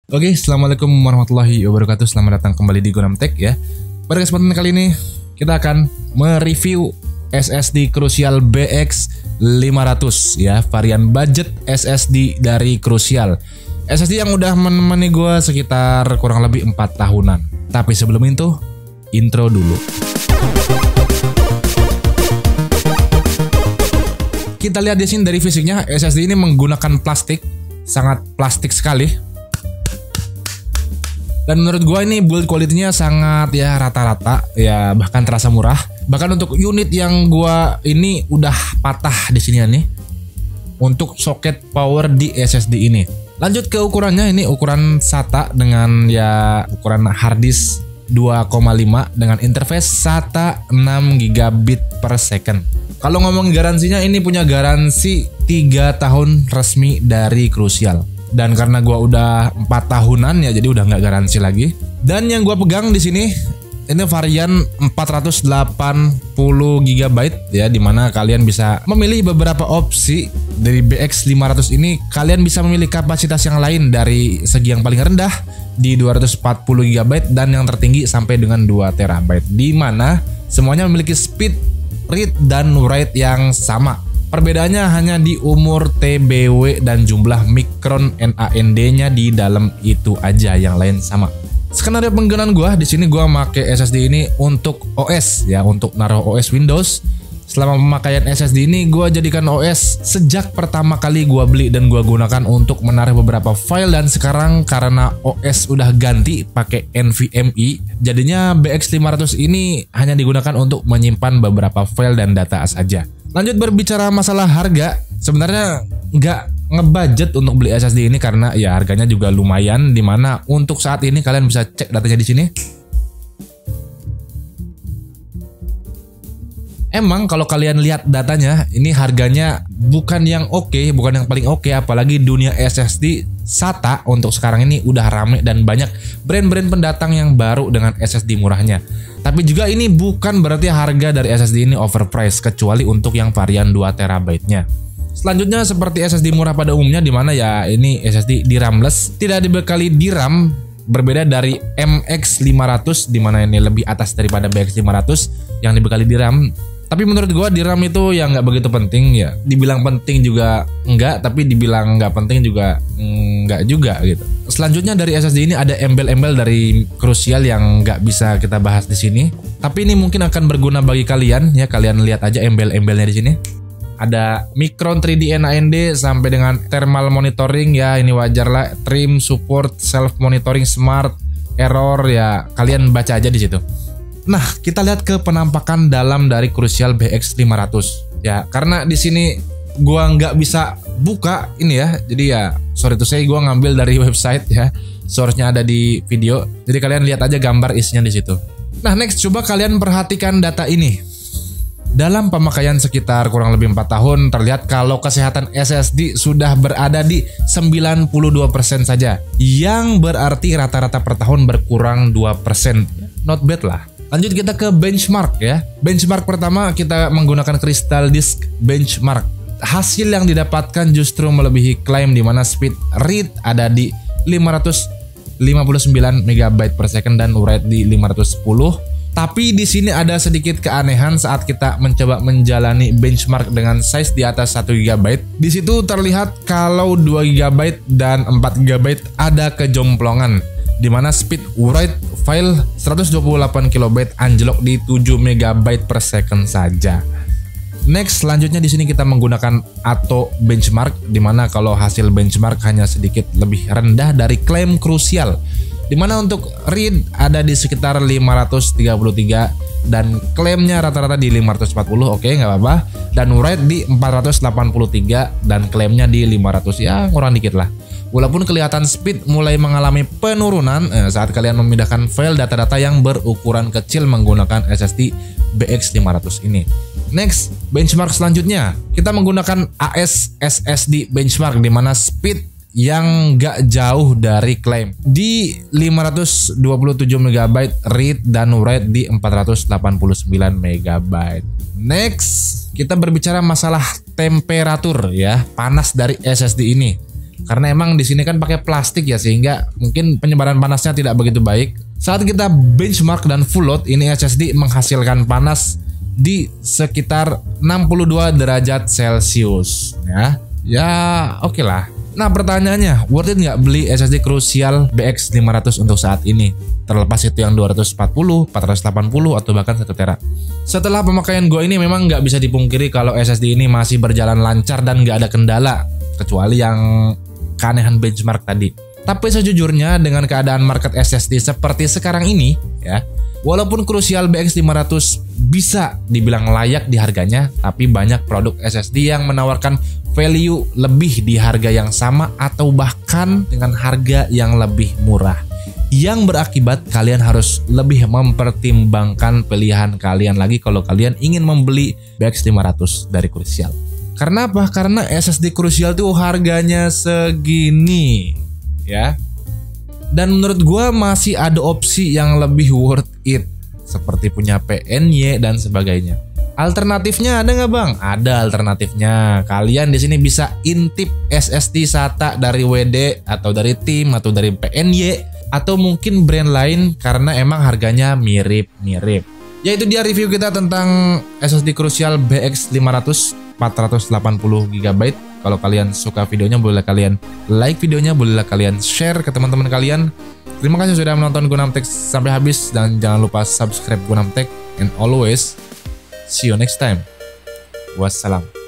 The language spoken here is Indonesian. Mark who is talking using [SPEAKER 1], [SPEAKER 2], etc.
[SPEAKER 1] Oke, assalamualaikum warahmatullahi wabarakatuh. Selamat datang kembali di Gonam Tech ya. Pada kesempatan kali ini kita akan mereview SSD Crucial BX500 ya, varian budget SSD dari Crucial. SSD yang udah menemani gue sekitar kurang lebih 4 tahunan. Tapi sebelum itu, intro dulu. Kita lihat di sini dari fisiknya, SSD ini menggunakan plastik, sangat plastik sekali. Dan menurut gua ini build quality-nya sangat ya rata-rata, ya bahkan terasa murah. Bahkan untuk unit yang gua ini udah patah di sini nih untuk soket power di SSD ini. Lanjut ke ukurannya, ini ukuran SATA dengan ya ukuran hard disk 2,5 dengan interface SATA 6 gigabit per second. Kalau ngomong garansinya, ini punya garansi 3 tahun resmi dari Crucial. Dan karena gua udah 4 tahunan ya, jadi udah nggak garansi lagi. Dan yang gua pegang di sini ini varian 480 GB ya, dimana kalian bisa memilih beberapa opsi. Dari BX500 ini kalian bisa memilih kapasitas yang lain, dari segi yang paling rendah di 240 GB dan yang tertinggi sampai dengan 2 TB, dimana semuanya memiliki speed, read, dan write yang sama. Perbedaannya hanya di umur TBW dan jumlah mikron NAND-nya di dalam itu aja, yang lain sama. Skenario penggunaan gua di sini, gua pakai SSD ini untuk OS ya, untuk naruh OS Windows. Selama pemakaian SSD ini gua jadikan OS sejak pertama kali gua beli dan gua gunakan untuk menaruh beberapa file, dan sekarang karena OS udah ganti pakai NVMe, jadinya BX500 ini hanya digunakan untuk menyimpan beberapa file dan data saja. Lanjut berbicara masalah harga, sebenarnya nggak ngebudget untuk beli SSD ini karena ya harganya juga lumayan, dimana untuk saat ini kalian bisa cek datanya di sini. Emang kalau kalian lihat datanya, ini harganya bukan yang oke, bukan yang paling oke, apalagi dunia SSD SATA untuk sekarang ini udah rame dan banyak brand-brand pendatang yang baru dengan SSD murahnya. Tapi juga ini bukan berarti harga dari SSD ini overpriced, kecuali untuk yang varian 2 TB-nya. Selanjutnya seperti SSD murah pada umumnya, dimana ya ini SSD DRAM-less, tidak dibekali DRAM, berbeda dari MX500 dimana ini lebih atas daripada BX500 yang dibekali DRAM. Tapi menurut gua DRAM itu ya nggak begitu penting ya. Dibilang penting juga enggak, tapi dibilang nggak penting juga enggak juga gitu. Selanjutnya dari SSD ini ada embel-embel dari Crucial yang nggak bisa kita bahas di sini. Tapi ini mungkin akan berguna bagi kalian ya. Kalian lihat aja embel-embelnya di sini. Ada Micron 3D NAND sampai dengan thermal monitoring ya, ini wajar lah. Trim support, self monitoring, smart error ya. Kalian baca aja di situ. Nah, kita lihat ke penampakan dalam dari Crucial BX500 ya, karena di sini gua nggak bisa buka ini ya, jadi ya sorry to say gua ngambil dari website ya, source-nya ada di video, jadi kalian lihat aja gambar isinya di situ. Nah, next coba kalian perhatikan data ini. Dalam pemakaian sekitar kurang lebih 4 tahun, terlihat kalau kesehatan SSD sudah berada di 92% saja, yang berarti rata-rata per tahun berkurang 2%. Not bad lah. Lanjut kita ke benchmark ya. Benchmark pertama kita menggunakan Crystal Disk Benchmark. Hasil yang didapatkan justru melebihi klaim, di mana speed read ada di 559 MB per second dan write di 510. Tapi di sini ada sedikit keanehan saat kita mencoba menjalani benchmark dengan size di atas 1 GB. Di situ terlihat kalau 2 GB dan 4 GB ada kejomplongan, di mana speed write file 128 KB anjlok di 7 MB per second saja. Next, selanjutnya di sini kita menggunakan Atto benchmark, di mana kalau hasil benchmark hanya sedikit lebih rendah dari klaim Crucial, di mana untuk read ada di sekitar 533 dan klaimnya rata-rata di 540, oke nggak apa-apa, dan write di 483 dan klaimnya di 500, ya kurang dikit lah. Walaupun kelihatan speed mulai mengalami penurunan saat kalian memindahkan file data-data yang berukuran kecil menggunakan SSD BX500 ini. Next, benchmark selanjutnya kita menggunakan AS SSD benchmark, di mana speed yang gak jauh dari klaim di 527 MB read dan write di 489 MB. Next, kita berbicara masalah temperatur ya, panas dari SSD ini. Karena emang di sini kan pakai plastik ya, sehingga mungkin penyebaran panasnya tidak begitu baik. Saat kita benchmark dan full load, ini SSD menghasilkan panas di sekitar 62 derajat Celcius ya. Ya oke lah. Nah pertanyaannya, worth it nggak beli SSD Crucial BX 500 untuk saat ini? Terlepas itu yang 240, 480 atau bahkan 1 tera. Setelah pemakaian gue ini memang nggak bisa dipungkiri kalau SSD ini masih berjalan lancar dan nggak ada kendala, kecuali yang keanehan benchmark tadi. Tapi sejujurnya dengan keadaan market SSD seperti sekarang ini ya, walaupun Crucial BX 500 bisa dibilang layak di harganya, tapi banyak produk SSD yang menawarkan value lebih di harga yang sama atau bahkan dengan harga yang lebih murah. Yang berakibat kalian harus lebih mempertimbangkan pilihan kalian lagi kalau kalian ingin membeli BX 500 dari Crucial. Karena apa? Karena SSD Crucial tuh harganya segini ya. Dan menurut gue masih ada opsi yang lebih worth it, seperti punya PNY dan sebagainya. Alternatifnya ada nggak bang? Ada alternatifnya. Kalian di sini bisa intip SSD SATA dari WD atau dari TIM atau dari PNY atau mungkin brand lain karena emang harganya mirip-mirip. Ya itu dia review kita tentang SSD Crucial BX 500 480 GB. Kalau kalian suka videonya bolehlah kalian like videonya, bolehlah kalian share ke teman-teman kalian. Terima kasih sudah menonton Gunam Tech sampai habis dan jangan lupa subscribe Gunam Tech and always see you next time. Wassalam.